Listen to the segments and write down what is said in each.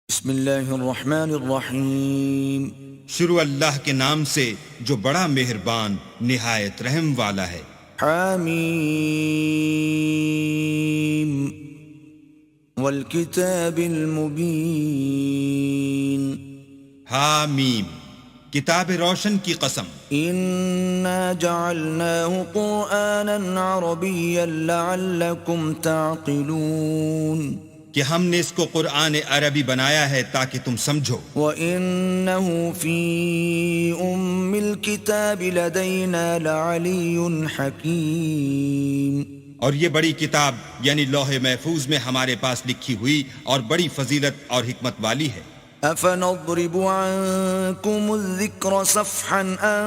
بسم اللہ الرحمن الرحیم شروع اللہ کے نام سے جو بڑا مہربان نہایت رحم والا ہے۔ حامیم والکتاب المبین حامیم، کتاب روشن کی قسم۔ انا جعلناه قرآنا عربیا لعلکم تعقلون، کہ ہم نے اس کو قرآن عربی بنایا ہے تاکہ تم سمجھو۔ وَإِنَّهُ فِي أُمِّ الْكِتَابِ لَدَيْنَا لَعَلِيٌّ حَكِيمٌ، اور یہ بڑی کتاب یعنی لوح محفوظ میں ہمارے پاس لکھی ہوئی اور بڑی فضیلت اور حکمت والی ہے۔ أَفَنَضْرِبُ عَنكُمُ الذِّكْرَ صَفْحًا أَن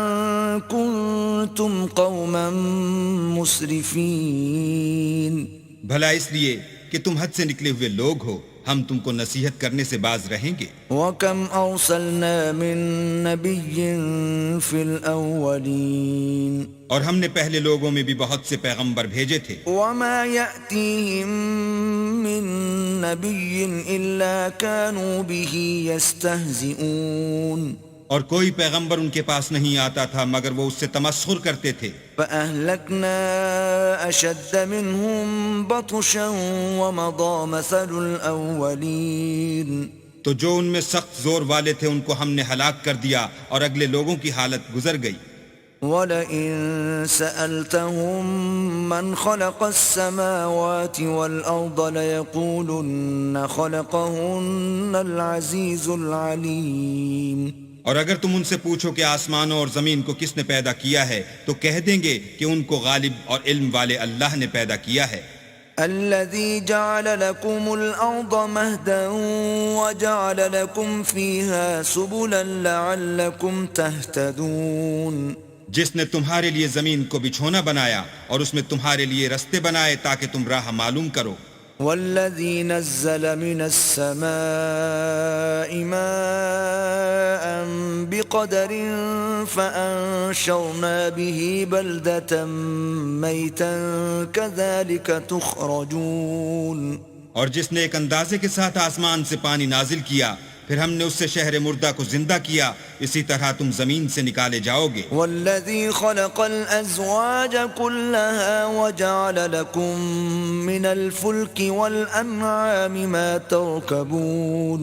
كُنتُمْ قَوْمًا مُسْرِفِينَ، بھلا اس لیے کہ تم حد سے نکلے ہوئے لوگ ہو، ہم تم کو نصیحت کرنے سے باز رہیں گے۔ وَكَمْ أَرْسَلْنَا مِن نَّبِيٍّ فِي الْأَوَّلِينَ، اور ہم نے پہلے لوگوں میں بھی بہت سے پیغمبر بھیجے تھے۔ وَمَا يَأْتِيهِم مِّن نَّبِيٍّ إِلَّا كَانُوا بِهِ يَسْتَهْزِئُونَ، اور کوئی پیغمبر ان کے پاس نہیں آتا تھا مگر وہ اس سے تمسخر کرتے تھے۔ فَأَهْلَكْنَا أَشَدَّ مِنْهُمْ بَطْشًا وَمَضَىٰ مَثَلُ الْأَوَّلِينَ، تو جو ان میں سخت زور والے تھے ان کو ہم نے ہلاک کر دیا اور اگلے لوگوں کی حالت گزر گئی۔ وَلَئِن سَأَلْتَهُم مَّنْ خَلَقَ السَّمَاوَاتِ وَالْأَرْضَ لَيَقُولُنَّ خَلَقَهُنَّ الْعَزِيزُ الْعَلِيمُ، اور اگر تم ان سے پوچھو کہ آسمانوں اور زمین کو کس نے پیدا کیا ہے تو کہہ دیں گے کہ ان کو غالب اور علم والے اللہ نے پیدا کیا ہے۔ الذي جعل لكم الأرض مهدا وجعل لكم فيها سبلا لعلكم تهتدون، جس نے تمہارے لیے زمین کو بچھونا بنایا اور اس میں تمہارے لیے رستے بنائے تاکہ تم راہ معلوم کرو۔ والذي نزل من السماء ماء بقدر فأنشرنا به بلدة ميتا كذلك تخرجون، اور جس نے ایک اندازے کے ساتھ آسمان سے پانی نازل کیا پھر ہم نے اس سے شہر مردہ کو زندہ کیا، اسی طرح تم زمین سے نکالے جاؤ گے۔ والذي خلق الأزواج كلها وجعل لكم من الفلك والأنعام ما تركبون،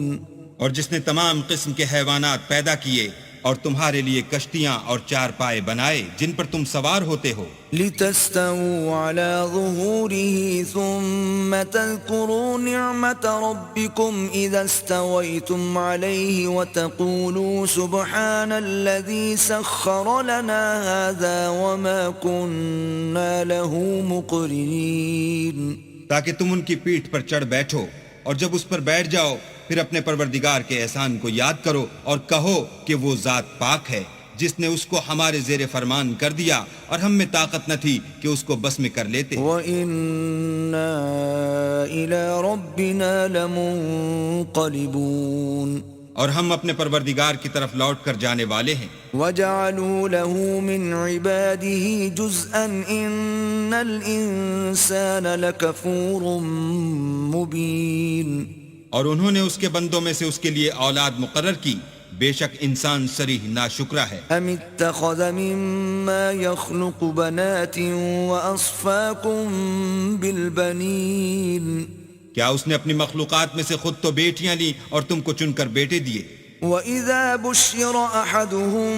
اور جس نے تمام قسم کے حیوانات پیدا کیے اور تمہارے لیے کشتیاں اور چار پائے بنائے جن پر تم سوار ہوتے ہو، لتستووا على ظهوره ثم تذكروا نعمة ربكم إذا استويتم عليه وتقولوا سبحان الذي سخر لنا هذا وما كنا له مقرنين، تاکہ تم ان کی پیٹھ پر چڑھ بیٹھو اور جب اس پر بیٹھ جاؤ پھر اپنے پروردگار کے احسان کو یاد کرو اور کہو کہ وہ ذات پاک ہے جس نے اس کو ہمارے زیر فرمان کر دیا اور ہم میں طاقت نہ تھی کہ اس کو بس میں کر لیتے۔ وَإِنَّا إِلَى رَبِّنَا لَمُنقَلِبُونَ، اور ہم اپنے پروردگار کی طرف لوٹ کر جانے والے ہیں۔ وَجَعَلُوا لَهُ مِنْ عِبَادِهِ جُزْءًا إِنَّ الْإِنسَانَ لَكَفُورٌ مُبِينٌ، اور انہوں نے اس کے بندوں میں سے اس کے لیے اولاد مقرر کی، بے شک انسان صریح ناشکرا ہے۔ أَمِ اتَّخَذَ مِمَّا يَخْلُقُ بَنَاتٍ وَأَصْفَاكُمْ بِالْبَنِينَ، کیا اس نے اپنی مخلوقات میں سے خود تو بیٹیاں لی اور تم کو چن کر بیٹے دیے؟ وَإِذَا بُشِّرَ أَحَدُهُم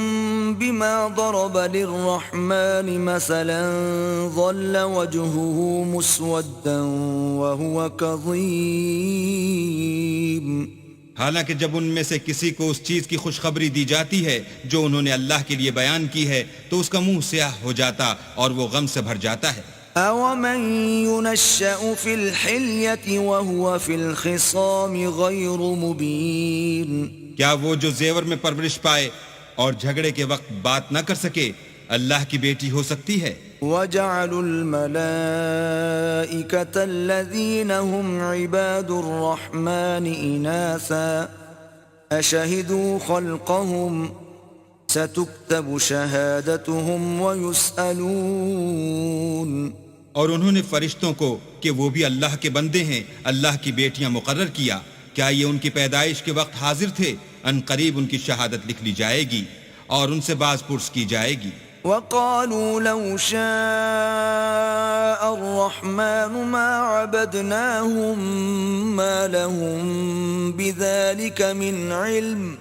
بِمَا ضَرَبَ لِلرَّحْمَنِ مَثَلًا ظَلَّ وَجْهُهُ مُسْوَدًّا وَهُوَ كَظِيمٌ، حالانکہ جب ان میں سے کسی کو اس چیز کی خوشخبری دی جاتی ہے جو انہوں نے اللہ کے لیے بیان کی ہے تو اس کا منہ سیاہ ہو جاتا اور وہ غم سے بھر جاتا ہے۔ أَوَمَن يُنَشَّأُ فِي الْحِلْيَةِ وَهُوَ فِي الْخِصَامِ غَيْرُ مُبِينٍ، کیا وہ جو زیور میں پرورش پائے اور جھگڑے کے وقت بات نہ کر سکے اللہ کی بیٹی ہو سکتی ہے؟ وَجَعَلُوا الْمَلَائِكَةَ الَّذِينَ هُمْ عِبَادُ الرَّحْمَنِ إِنَاثًا أَشَهِدُوا خَلْقَهُمْ سَتُكْتَبُ شَهَادَتُهُمْ وَيُسْأَلُونَ، اور انہوں نے فرشتوں کو کہ وہ بھی اللہ کے بندے ہیں اللہ کی بیٹیاں مقرر کیا، کیا یہ ان کی پیدائش کے وقت حاضر تھے؟ ان قریب ان کی شہادت لکھ لی جائے گی اور ان سے باز پرس کی جائے گی۔ وقالوا لو شاء الرحمن ما عبدناهم ما لهم بذلك من علم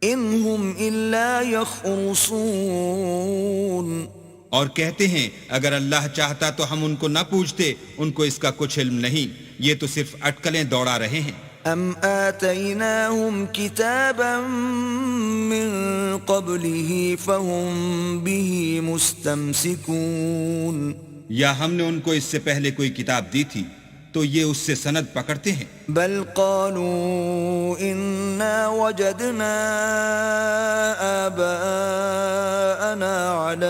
إن هم إلا يخرصون۔ اور کہتے ہیں اگر اللہ چاہتا تو ہم ان کو نہ پوچھتے، ان کو اس کا کچھ علم نہیں، یہ تو صرف اٹکلیں دوڑا رہے ہیں۔ ام آتیناہم کتابا من قبلہ فہم بہ مستمسکون، یا ہم نے ان کو اس سے پہلے کوئی کتاب دی تھی تو یہ اس سے سند پکڑتے ہیں۔ بل قالوا انا وجدنا آباءنا على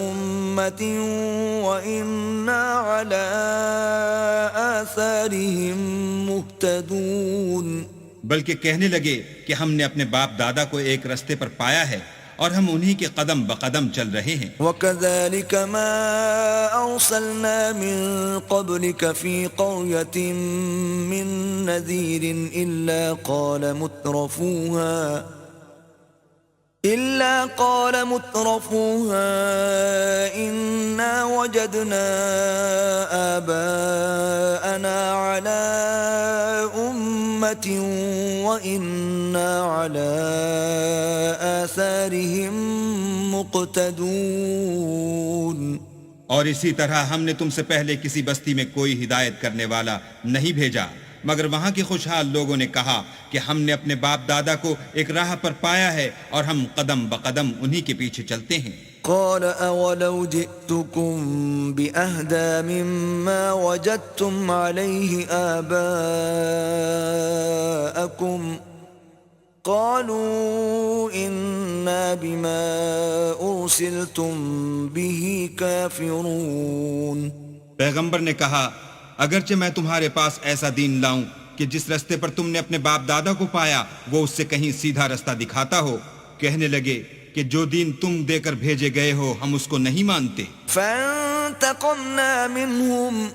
امة وإنا على آثارهم مهتدون، بلکہ کہنے لگے کہ ہم نے اپنے باپ دادا کو ایک رستے پر پایا ہے اور ہم انہی کے قدم بقدم چل رہے ہیں۔ وَكَذَلِكَ مَا أَرْسَلْنَا مِن قَبْلِكَ فِي قَرْيَةٍ مِّن نَّذِيرٍ إِلَّا قَالَ مُتْرَفُوهَا إِنَّا وَجَدْنَا آبَاءَنَا عَلَىٰ أُمَّةٍ وَإِنَّا عَلَىٰ آثَارِهِم مُقْتَدُونَ۔ اور اسی طرح ہم نے تم سے پہلے کسی بستی میں کوئی ہدایت کرنے والا نہیں بھیجا، مگر وہاں کے خوشحال لوگوں نے کہا کہ ہم نے اپنے باپ دادا کو ایک راہ پر پایا ہے اور ہم قدم بقدم انہی کے پیچھے چلتے ہیں۔ قال اولو جئتكم بأهدى مما وجدتم عليه آباءكم قالوا إنا بما أرسلتم به كافرون۔ پیغمبر نے کہا اگرچہ میں تمہارے پاس ایسا دین لاؤں کہ جس رستے پر تم نے اپنے باپ دادا کو پایا وہ اس سے کہیں سیدھا رستہ دکھاتا ہو، کہنے لگے کہ جو دین تم دے کر بھیجے گئے ہو ہم اس کو نہیں مانتے۔ فانتقمنا منهم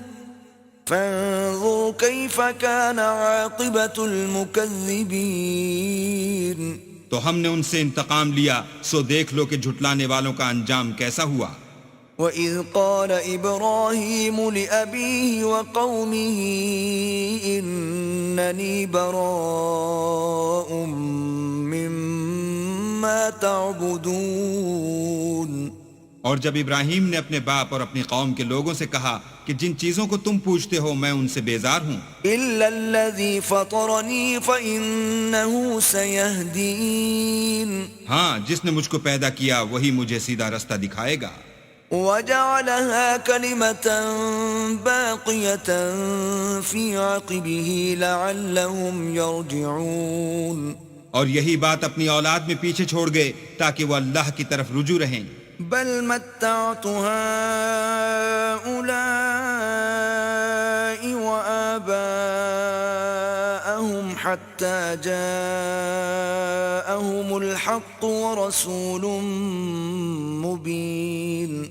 فانظر كيف كان عاقبة المكذبين۔ تو ہم نے ان سے انتقام لیا، سو دیکھ لو کہ جھٹلانے والوں کا انجام کیسا ہوا۔ وَإِذْ قَالَ إِبْرَاهِيمُ لِأَبِيهِ وَقَوْمِهِ إِنَّنِي بَرَاءٌ مِّمَّا تَعْبُدُونَ۔ اور جب ابراہیم نے اپنے باپ اور اپنی قوم کے لوگوں سے کہا کہ جن چیزوں کو تم پوچھتے ہو میں ان سے بیزار ہوں، إِلَّا الَّذِي فَطَرَنِي فَإِنَّهُ سَيَهْدِينِ، ہاں جس نے مجھ کو پیدا کیا وہی مجھے سیدھا رستہ دکھائے گا۔ وَجَعَلَهَا كَلِمَةً بَاقِيَةً فِي عَقِبِهِ لَعَلَّهُمْ يَرْجِعُونَ۔ اور یہی بات اپنی اولاد میں پیچھے چھوڑ گئے تاکہ وہ اللہ کی طرف رجوع رہیں۔ بل متعت هؤلاء وآباءهم حتى جاءهم الحق ورسول مبين۔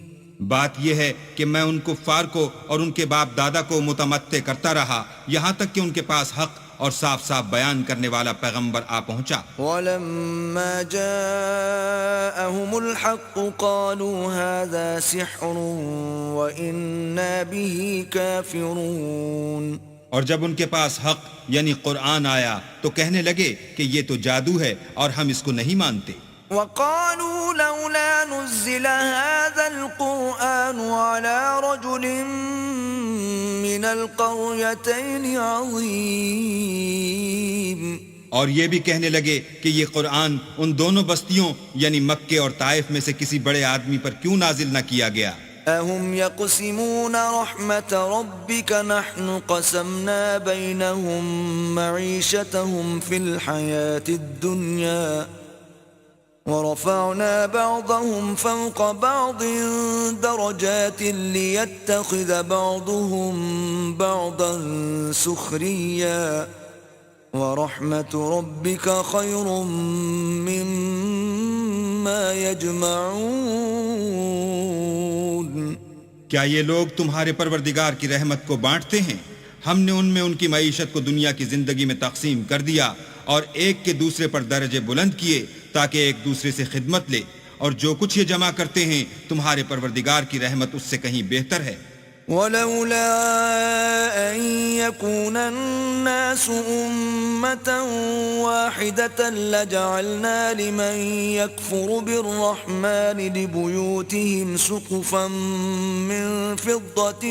بات یہ ہے کہ میں ان کفار کو اور ان کے باپ دادا کو متمتع کرتا رہا یہاں تک کہ ان کے پاس حق اور صاف صاف بیان کرنے والا پیغمبر آ پہنچا۔ وَلَمَّا جَاءَهُمُ الْحَقُّ قَالُوا هَذَا سِحْرٌ وَإِنَّا بِهِ كَافِرُونَ۔ اور جب ان کے پاس حق یعنی قرآن آیا تو کہنے لگے کہ یہ تو جادو ہے اور ہم اس کو نہیں مانتے۔ وَقَالُوا لَوْلَا نُزِّلَ هَذَا الْقُرْآنُ عَلَى رَجُلٍ مِّنَ الْقَرْيَتَيْنِ عَظِيمٍ۔ اور یہ بھی کہنے لگے کہ یہ قرآن ان دونوں بستیوں یعنی مکے اور طائف میں سے کسی بڑے آدمی پر کیوں نازل نہ کیا گیا۔ أَهُمْ يَقْسِمُونَ رَحْمَةَ رَبِّكَ نَحْنُ قَسَمْنَا بَيْنَهُمْ مَعِيشَتَهُمْ فِي الْحَيَاةِ الدُّنْيَا وَرَفَعْنَا بَعْضَهُمْ فَوْقَ بَعْضٍ دَرَجَاتٍ لِيَتَّخِذَ بَعْضُهُمْ بَعْضًا سُخْرِيًّا وَرَحْمَةُ رَبِّكَ خَيْرٌ مِّمَّا يَجْمَعُونَ۔ کیا یہ لوگ تمہارے پروردگار کی رحمت کو بانٹتے ہیں؟ ہم نے ان میں ان کی معیشت کو دنیا کی زندگی میں تقسیم کر دیا اور ایک کے دوسرے پر درجے بلند کیے تاکہ ایک دوسرے سے خدمت لے، اور جو کچھ یہ جمع کرتے ہیں تمہارے پروردگار کی رحمت اس سے کہیں بہتر ہے۔ ولولا أن يكون الناس أمة واحدة لجعلنا لمن يكفر بالرحمن لبيوتهم سقفا من فضة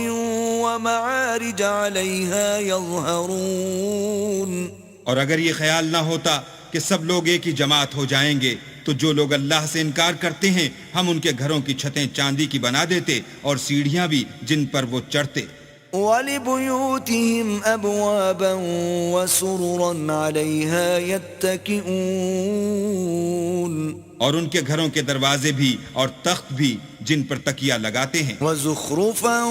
ومعارج عليها يظهرون۔ اور اگر یہ خیال نہ ہوتا کہ سب لوگ ایک ہی جماعت ہو جائیں گے تو جو لوگ اللہ سے انکار کرتے ہیں ہم ان کے گھروں کی چھتیں چاندی کی بنا دیتے اور سیڑھیاں بھی جن پر وہ چڑھتے۔ وَلِبُيُوتِهِمْ أَبْوَابًا وَسُرُرًا عَلَيْهَا يَتَّكِئُونَ، اور ان کے گھروں کے دروازے بھی اور تخت بھی جن پر تکیہ لگاتے ہیں۔ وَزُخْرُفًا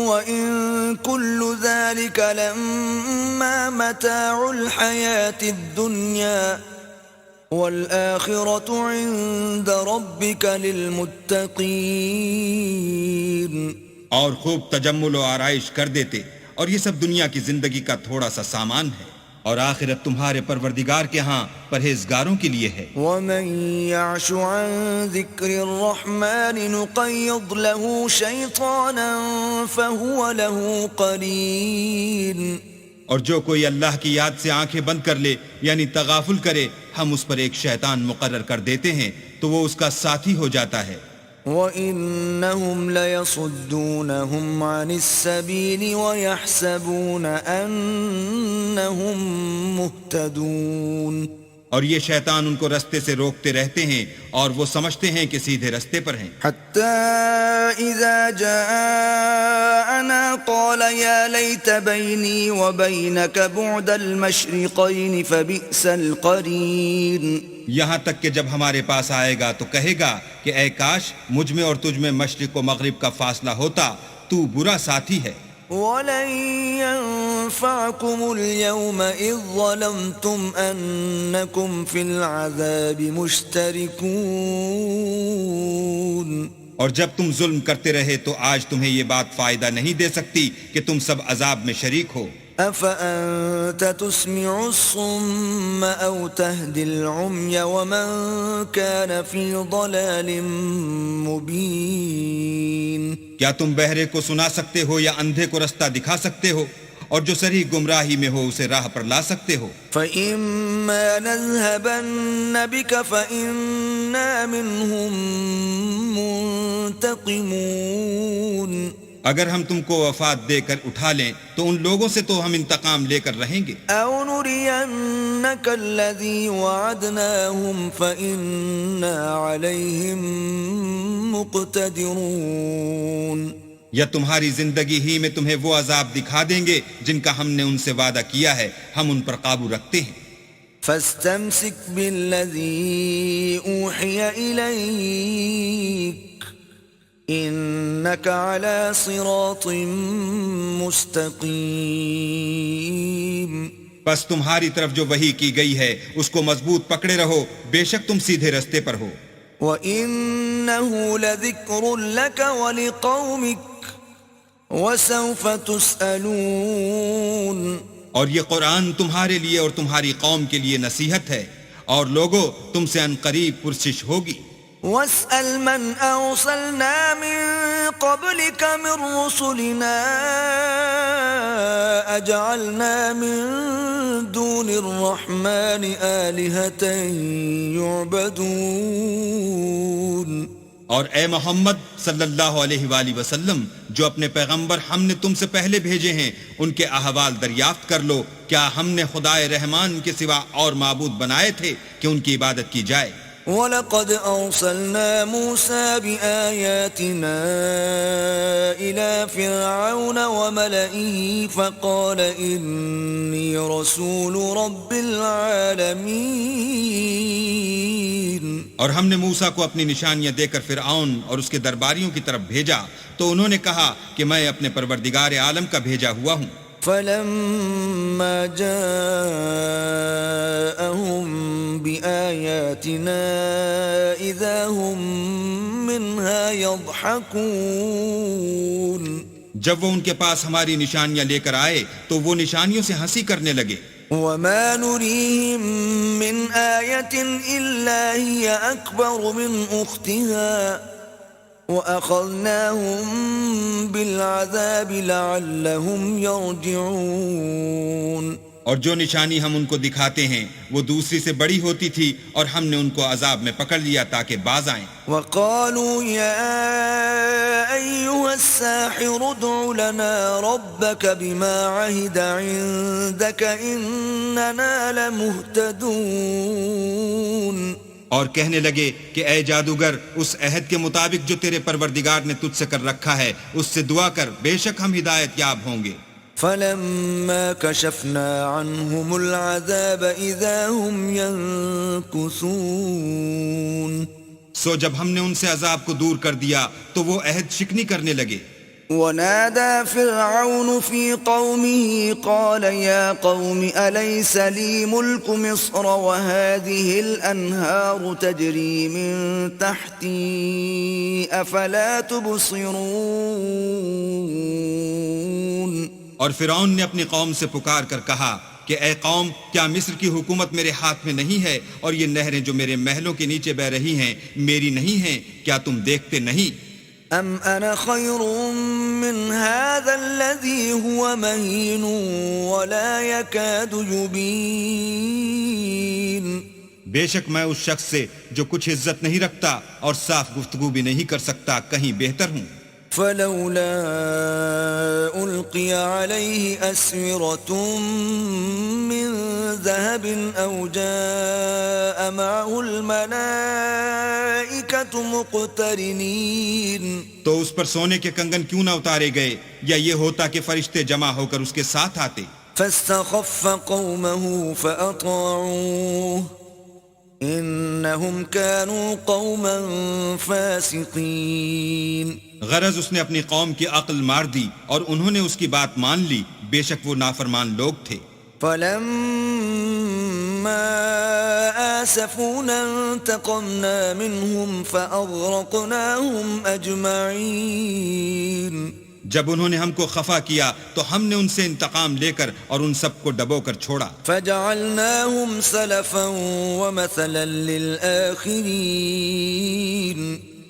وَإِن كُلُّ ذَلِكَ لَمَّا مَتَاعُ الْحَيَاةِ الدُّنْيَا وَالْآخِرَةُ عِندَ رَبِّكَ لِلْمُتَّقِينَ۔ اور خوب تجمل و آرائش کر دیتے، اور یہ سب دنیا کی زندگی کا تھوڑا سا سامان ہے، اور آخرت تمہارے پروردگار کے ہاں پرہیزگاروں کے لیے ہے۔ وَمَن يَعْشُ عَن ذِكْرِ الرَّحْمَنِ نُقَيِّضْ لَهُ شَيْطَانًا فَهُوَ لَهُ قَرِينٌ۔ اور جو کوئی اللہ کی یاد سے آنکھیں بند کر لے یعنی تغافل کرے ہم اس پر ایک شیطان مقرر کر دیتے ہیں تو وہ اس کا ساتھی ہو جاتا ہے۔ وَإِنَّهُمْ لَيَصُدُّونَهُمْ عَنِ السَّبِيلِ وَيَحْسَبُونَ أَنَّهُمْ مُهْتَدُونَ۔ اور یہ شیطان ان کو رستے سے روکتے رہتے ہیں اور وہ سمجھتے ہیں کہ سیدھے رستے پر ہیں۔ حَتَّى إِذَا جَاءَنَا قَالَ يَا لَيْتَ بَيْنِي وَبَيْنَكَ بُعْدَ الْمَشْرِقَيْنِ فَبِئْسَ الْقَرِينُ۔ یہاں تک کہ جب ہمارے پاس آئے گا تو کہے گا کہ اے کاش مجھ میں اور تجھ میں مشرق و مغرب کا فاصلہ ہوتا، تو برا ساتھی ہے۔ وَلَن يَنفَعَكُمُ الْيَوْمَ إِذ ظَّلَمْتُمْ أَنَّكُمْ فِي الْعَذَابِ مُشْتَرِكُونَ۔ اور جب تم ظلم کرتے رہے تو آج تمہیں یہ بات فائدہ نہیں دے سکتی کہ تم سب عذاب میں شریک ہو۔ أَفَأَنْتَ تُسْمِعُ الصُّمَّ أَوْ تَهْدِي الْعُمْيَ وَمَنْ كَانَ فِي ضَلَالٍ مُبِينٍ۔ کیا تم بہرے کو سنا سکتے ہو یا اندھے کو رستہ دکھا سکتے ہو، اور جو صریح گمراہی میں ہو اسے راہ پر لا سکتے ہو؟ فَإِمَّا نَذْهَبَنَّ بِكَ فَإِنَّا مِنْهُمْ مُنْتَقِمُونَ۔ اگر ہم تم کو وفات دے کر اٹھا لیں تو ان لوگوں سے تو ہم انتقام لے کر رہیں گے۔ أَوْ نُرِيَنَّكَ الَّذِي وَعَدْنَاهُمْ فَإِنَّا عَلَيْهِمْ مُقْتَدِرُونَ۔ یا تمہاری زندگی ہی میں تمہیں وہ عذاب دکھا دیں گے جن کا ہم نے ان سے وعدہ کیا ہے، ہم ان پر قابو رکھتے ہیں۔ فَاسْتَمْسِكْ بِالَّذِي أُوحِيَ إِلَيْكَ إِنَّكَ عَلَى صِرَاطٍ مُسْتَقِيمٍ۔ بس تمہاری طرف جو وحی کی گئی ہے اس کو مضبوط پکڑے رہو، بے شک تم سیدھے رستے پر ہو۔ وَإِنَّهُ لَذِكْرٌ لَكَ وَلِقَوْمِكَ وَسَوْفَ تُسْأَلُونَ۔ اور یہ قرآن تمہارے لیے اور تمہاری قوم کے لیے نصیحت ہے، اور لوگو تم سے عنقریب پرسش ہوگی۔ وَاسْأَلْ مَنْ أَرْسَلْنَا مِن قَبْلِكَ مِن رُّسُلِنَا أَجَعَلْنَا مِن دُونِ الرَّحْمَنِ آلِهَةً يُعْبَدُونَ۔ اور اے محمد صلی اللہ علیہ وآلہ وسلم، جو اپنے پیغمبر ہم نے تم سے پہلے بھیجے ہیں ان کے احوال دریافت کر لو، کیا ہم نے خدائے رحمان کے سوا اور معبود بنائے تھے کہ ان کی عبادت کی جائے؟ وَلَقَدْ أَرْسَلْنَا مُوسَى بِآيَاتِنَا إِلَى فِرْعَوْنَ وَمَلَئِهِ فَقَالَ إِنِّي رَسُولُ رَبِّ الْعَالَمِينَ۔ اور ہم نے موسیٰ کو اپنی نشانیاں دے کر فرعون اور اس کے درباریوں کی طرف بھیجا تو انہوں نے کہا کہ میں اپنے پروردگار عالم کا بھیجا ہوا ہوں۔ فَلَمَّا جَاءَهُم بِآيَاتِنَا إِذَا هُم مِّنْهَا يَضْحَكُونَ۔ جب وہ ان کے پاس ہماری نشانیاں لے کر آئے تو وہ نشانیوں سے ہنسی کرنے لگے. وما نريهم من آية إلا هي أكبر من أختها وأخذناهم بالعذاب لعلهم يرجعون. اور جو نشانی ہم ان کو دکھاتے ہیں وہ دوسری سے بڑی ہوتی تھی اور ہم نے ان کو عذاب میں پکڑ لیا تاکہ باز آئیں. وقالوا يا أيها الساحر ادع لنا ربك بما عهد عندك إننا لمهتدون. اور کہنے لگے کہ اے جادوگر اس عہد کے مطابق جو تیرے پروردگار نے تجھ سے کر رکھا ہے اس سے دعا کر، بے شک ہم ہدایت یاب ہوں گے. فلما كشفنا عنهم العذاب إذا هم ينكثون. سو جب ہم نے ان سے عذاب کو دور کر دیا تو وہ عہد شکنی کرنے لگے. ونادى فرعون في قومه قال يا قوم أليس لي ملك مصر وهذه الأنهار تجري من تحتي أفلا تبصرون. اور فرعون نے اپنی قوم سے پکار کر کہا کہ اے قوم، کیا مصر کی حکومت میرے ہاتھ میں نہیں ہے اور یہ نہریں جو میرے محلوں کے نیچے بہ رہی ہیں میری نہیں ہیں؟ کیا تم دیکھتے نہیں؟ ام انا خیر من هذا الذي هو مهين ولا يكاد يبين. بے شک میں اس شخص سے جو کچھ عزت نہیں رکھتا اور صاف گفتگو بھی نہیں کر سکتا کہیں بہتر ہوں. فلولا القي عليه اسورة من ذهب او جاء معه الملائكة مقترنين. تو اس پر سونے کے کنگن کیوں نہ اتارے گئے یا یہ ہوتا کہ فرشتے جمع ہو کر اس کے ساتھ آتے. فاستخف قومه فأطاعوه انهم كانوا قوما فاسقين. غرض اس نے اپنی قوم کی عقل مار دی اور انہوں نے اس کی بات مان لی، بے شک وہ نافرمان لوگ تھے. فلما آسفونا انتقمنا منهم فأغرقناهم أجمعين. جب انہوں نے ہم کو خفا کیا تو ہم نے ان سے انتقام لے کر اور ان سب کو ڈبو کر چھوڑا. فجعلناهم سلفا ومثلا للآخرين.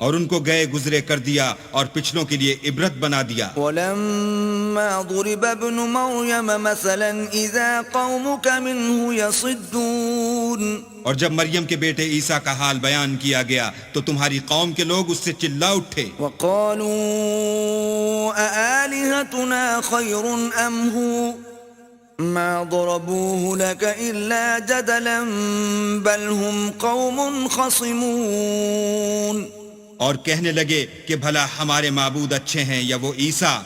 اور ان کو گئے گزرے کر دیا اور پچھلوں کے لیے عبرت بنا دیا. ولما ضرب ابن مريم مثلا اذا قومك منه يصدون. اور جب مریم کے بیٹے عیسیٰ کا حال بیان کیا گیا تو تمہاری قوم کے لوگ اس سے چلا اٹھے. وقالوا أآلهتنا خير أم هو ما ضربوه لك إلا جدلا بل هم قوم خصمون. اور کہنے لگے کہ بھلا ہمارے معبود اچھے ہیں یا وہ عیسیٰ؟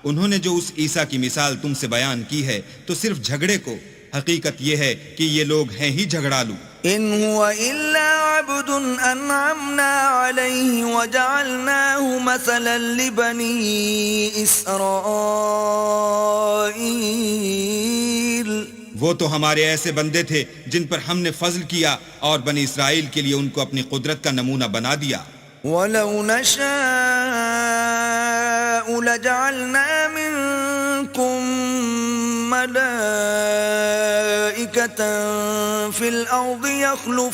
انہوں نے جو اس عیسیٰ کی مثال تم سے بیان کی ہے تو صرف جھگڑے کو. حقیقت یہ ہے کہ یہ لوگ ہیں ہی جھگڑالو. ان هو الا عبد انعمنا عليه وجعلناه مثلا لبني اسرائيل. وہ تو ہمارے ایسے بندے تھے جن پر ہم نے فضل کیا اور بنی اسرائیل کے لیے ان کو اپنی قدرت کا نمونہ بنا دیا. ولو نشاء لجعلنا منكم ملائكة في الأرض يخلفون.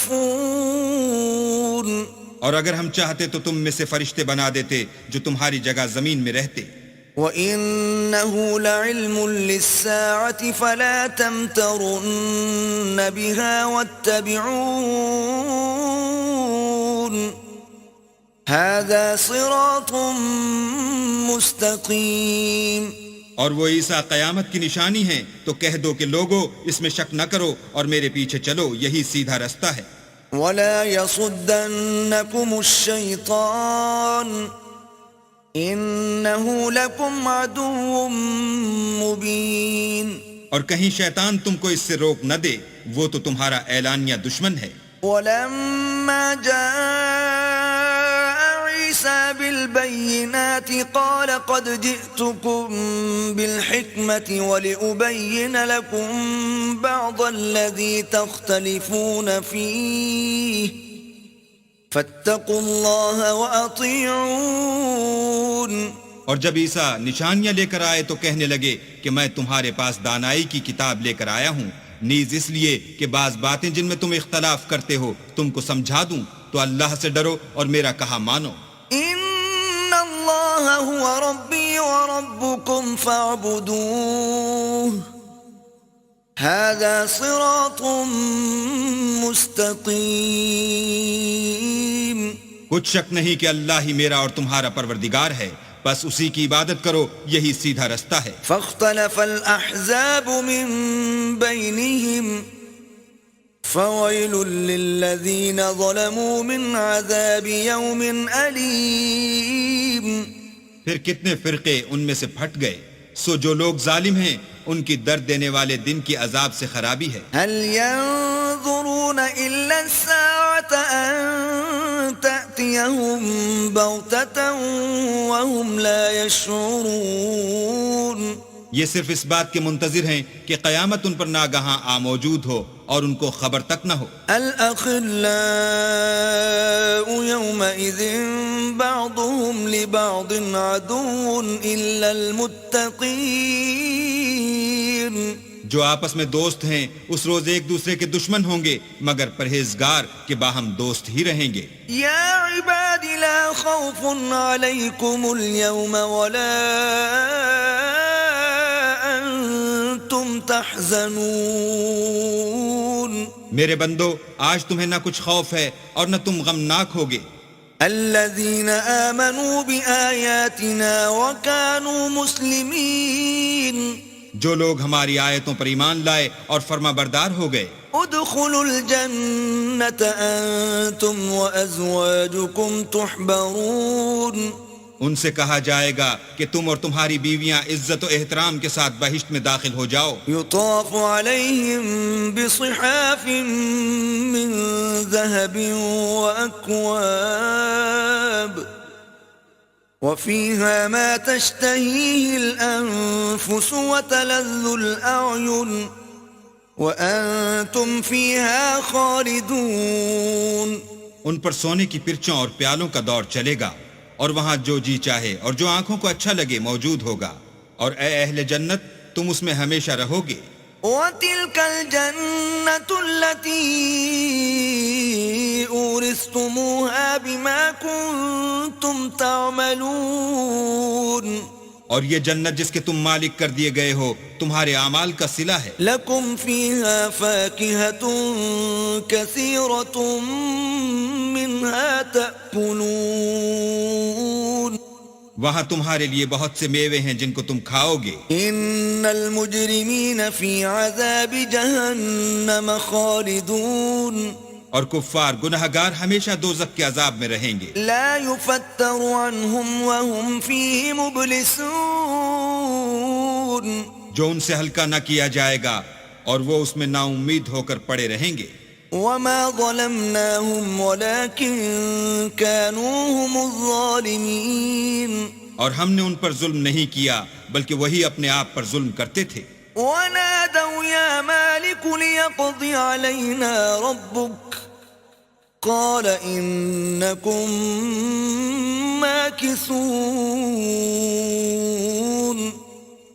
اور اگر ہم چاہتے تو تم میں سے فرشتے بنا دیتے جو تمہاری جگہ زمین میں رہتے. وَإِنَّهُ لَعِلْمٌ لِلسَّاعَةِ فَلَا تَمْتَرُنَّ بِهَا وَاتَّبِعُونَ هَذَا صِرَاطٌ مُسْتَقِيمٌ. اور وہ عیسیٰ قیامت کی نشانی ہیں تو کہہ دو کہ لوگو اس میں شک نہ کرو اور میرے پیچھے چلو، یہی سیدھا رستہ ہے. وَلَا يَصُدَّنَّكُمُ الشَّيْطَانُ إِنَّهُ لَكُمْ عَدُوٌّ مُبِينٌ. اور کہیں شیطان تم کو اس سے روک نہ دے، وہ تو تمہارا اعلانیہ دشمن ہے. وَلَمَّا جَاءَ عِيسَى بِالْبَيِّنَاتِ قَالَ قَدْ جِئْتُكُمْ بِالْحِكْمَةِ وَلِأُبَيِّنَ لَكُمْ بَعْضَ الَّذِي تَخْتَلِفُونَ فِيهِ فَاتَّقُوا اللَّهَ وَأَطِيعُونِ. اور جب عیسیٰ نشانیاں لے کر آئے تو کہنے لگے کہ میں تمہارے پاس دانائی کی کتاب لے کر آیا ہوں، نیز اس لیے کہ بعض باتیں جن میں تم اختلاف کرتے ہو تم کو سمجھا دوں، تو اللہ سے ڈرو اور میرا کہا مانو۔ ان اللہ هو ربی وربکم فاعبدوه هذا صراط مستقیم۔ کچھ شک نہیں کہ اللہ ہی میرا اور تمہارا پروردگار ہے، بس اسی کی عبادت کرو، یہی سیدھا رستہ ہے۔ فاختلف الاحزاب من بینہم فویل للذین ظلموا من عذاب یوم علیم۔ پھر کتنے فرقے ان میں سے پھٹ گئے، سو جو لوگ ظالم ہیں ان کی درد دینے والے دن کی عذاب سے خرابی ہے۔ هل ينظرون الا الساعة ان تأتيهم بغتة وهم لا يشعرون۔ یہ صرف اس بات کے منتظر ہیں کہ قیامت ان پر ناگہاں آ موجود ہو اور ان کو خبر تک نہ ہو۔ الأخلاء يومئذ بعضهم لبعض عدو إلا المتقين۔ جو آپس میں دوست ہیں اس روز ایک دوسرے کے دشمن ہوں گے مگر پرہیزگار کے باہم دوست ہی رہیں گے۔ یا عباد لا خوف علیکم اليوم ولا انتم تحزنون۔ میرے بندو آج تمہیں نہ کچھ خوف ہے اور نہ تم غمناک ہوگے۔ الذین آمنوا بآیاتنا وکانوا مسلمین۔ جو لوگ ہماری آیتوں پر ایمان لائے اور فرما بردار ہو گئے۔ ادخلوا الجنة انتم وازواجکم تحبرون۔ ان سے کہا جائے گا کہ تم اور تمہاری بیویاں عزت و احترام کے ساتھ بہشت میں داخل ہو جاؤ۔ یطاف علیہم بصحاف من ذهب واکواب وفيها ما تشتهيه الأنفس وتلذ الأعين وأنتم فيها خالدون۔ ان پر سونے کی پرچوں اور پیالوں کا دور چلے گا، اور وہاں جو جی چاہے اور جو آنکھوں کو اچھا لگے موجود ہوگا، اور اے اہل جنت تم اس میں ہمیشہ رہو گے۔ وَتِلْكَ الْجَنَّةُ الَّتِي أُورِثْتُمُوهَا بِمَا كُنْتُمْ تَعْمَلُونَ۔ اور یہ جنت جس کے تم مالک کر دیے گئے ہو تمہارے اعمال کا صلہ ہے۔ لَكُمْ فِيهَا فَاكِهَةٌ كَثِيرَةٌ مِّنْهَا تَأْكُلُونَ۔ وہاں تمہارے لیے بہت سے میوے ہیں جن کو تم کھاؤ گے۔ ان المجرمین فی عذاب جہنم خالدون۔ اور کفار گنہگار ہمیشہ دوزخ کے عذاب میں رہیں گے۔ لا یفتر عنہم وهم فیہ مبلسون۔ جو ان سے ہلکا نہ کیا جائے گا اور وہ اس میں نا امید ہو کر پڑے رہیں گے۔ وما ظلمناهم ولكن كانوا هم الظالمين۔ اور ہم نے ان پر ظلم نہیں کیا بلکہ وہی اپنے آپ پر ظلم کرتے تھے۔ ونادوا يا مالك ليقضي علينا ربك قال إنكم ماكثون۔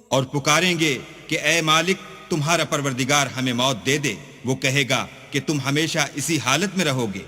اور پکاریں گے کہ اے مالک تمہارا پروردگار ہمیں موت دے دے، وہ کہے گا کہ تم ہمیشہ اسی حالت میں رہو گے۔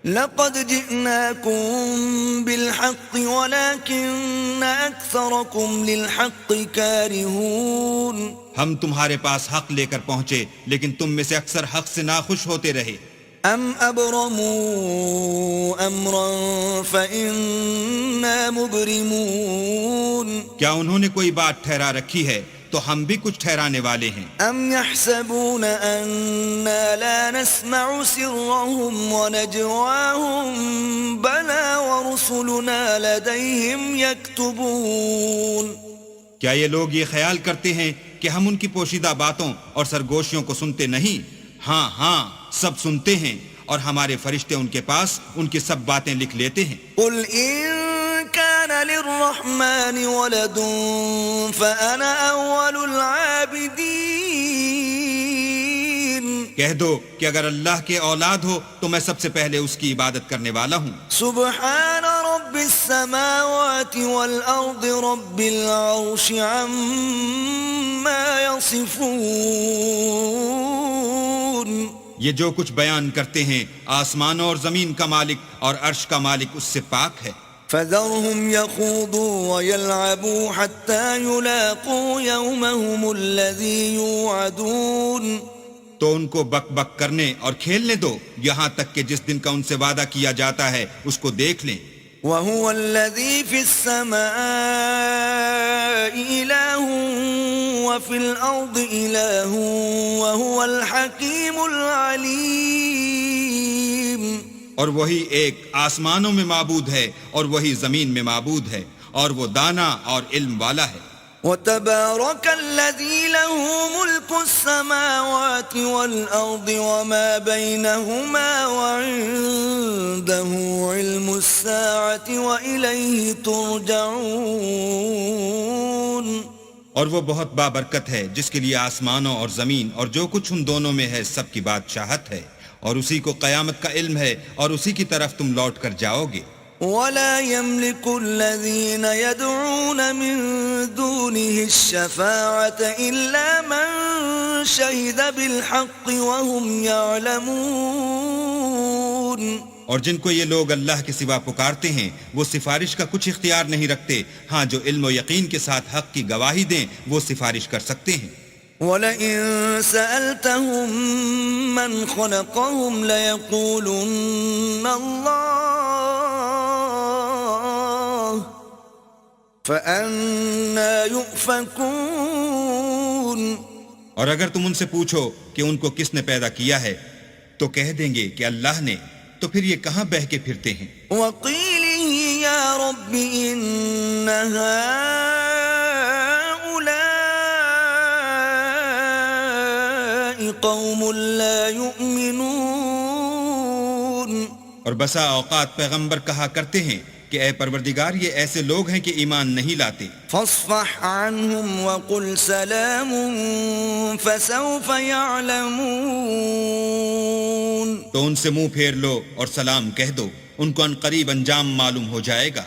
لقد جئناكم بالحق ولكن أكثركم للحق كارهون۔ ہم تمہارے پاس حق لے کر پہنچے لیکن تم میں سے اکثر حق سے ناخوش ہوتے رہے۔ ام ابرموا امرا فإنا مبرمون۔ کیا انہوں نے کوئی بات ٹھہرا رکھی ہے تو ہم بھی کچھ ٹھہرانے والے ہیں۔ ام يحسبون أنا لا نسمع سرهم ونجواهم بلى ورسلنا لديهم يكتبون۔ کیا یہ لوگ یہ خیال کرتے ہیں کہ ہم ان کی پوشیدہ باتوں اور سرگوشیوں کو سنتے نہیں؟ ہاں ہاں سب سنتے ہیں، اور ہمارے فرشتے ان کے پاس ان کی سب باتیں لکھ لیتے ہیں۔ قل ان كان للرحمن ولد فأنا أول العابدين۔ کہہ دو کہ اگر اللہ کے اولاد ہو تو میں سب سے پہلے اس کی عبادت کرنے والا ہوں۔ سبحان رب في السماوات والأرض رب العرش عما يصفون یہ جو کچھ بیان کرتے ہیں آسمانوں اور زمین کا مالک اور عرش کا مالک اس سے پاک ہے. فذرهم يخوضوا ويلعبوا حتى يلاقوا يومهم الذي يوعدون تو ان کو بک بک کرنے اور کھیلنے دو یہاں تک کہ جس دن کا ان سے وعدہ کیا جاتا ہے اس کو دیکھ لیں. وهو الذي في السماء إله وفي الأرض إله وهو الحكيم العليم. اور وہی ایک آسمانوں میں معبود ہے اور وہی زمین میں معبود ہے اور وہ دانا اور علم والا ہے. وتبارك الذي له ملك السماوات والأرض وما بينهما وعنده علم الساعة وإليه ترجعون. اور وہ بہت بابرکت ہے جس کے لیے آسمانوں اور زمین اور جو کچھ ان دونوں میں ہے سب کی بادشاہت ہے اور اسی کو قیامت کا علم ہے اور اسی کی طرف تم لوٹ کر جاؤ گے. ولا يملك الذين يدعون من دونه الشفاعة إلا من شهد بالحق وهم يعلمون. اور جن کو یہ لوگ اللہ کے سوا پکارتے ہیں وہ سفارش کا کچھ اختیار نہیں رکھتے، ہاں جو علم و یقین کے ساتھ حق کی گواہی دیں وہ سفارش کر سکتے ہیں. وَلَئِن سَأَلْتَهُم مَّنْ خَلَقَهُمْ لَيَقُولُنَّ اللَّهُ فَأَنَّىٰ يُؤْفَكُونَ. اور اگر تم ان سے پوچھو کہ ان کو کس نے پیدا کیا ہے تو کہہ دیں گے کہ اللہ نے، تو پھر یہ کہاں بہہ کے پھرتے ہیں. وَقِيلِهِ يَا رَبِّ إِنَّ هَٰؤُلَاءِ قَوْمٌ لَّا يُؤْمِنُونَ. اور بسا اوقات پیغمبر کہا کرتے ہیں کہ اے پروردگار یہ ایسے لوگ ہیں کہ ایمان نہیں لاتے. فاصفح عنهم وقل سلام فسوف يعلمون. تو ان سے منہ پھیر لو اور سلام کہہ دو، ان کو ان قریب انجام معلوم ہو جائے گا.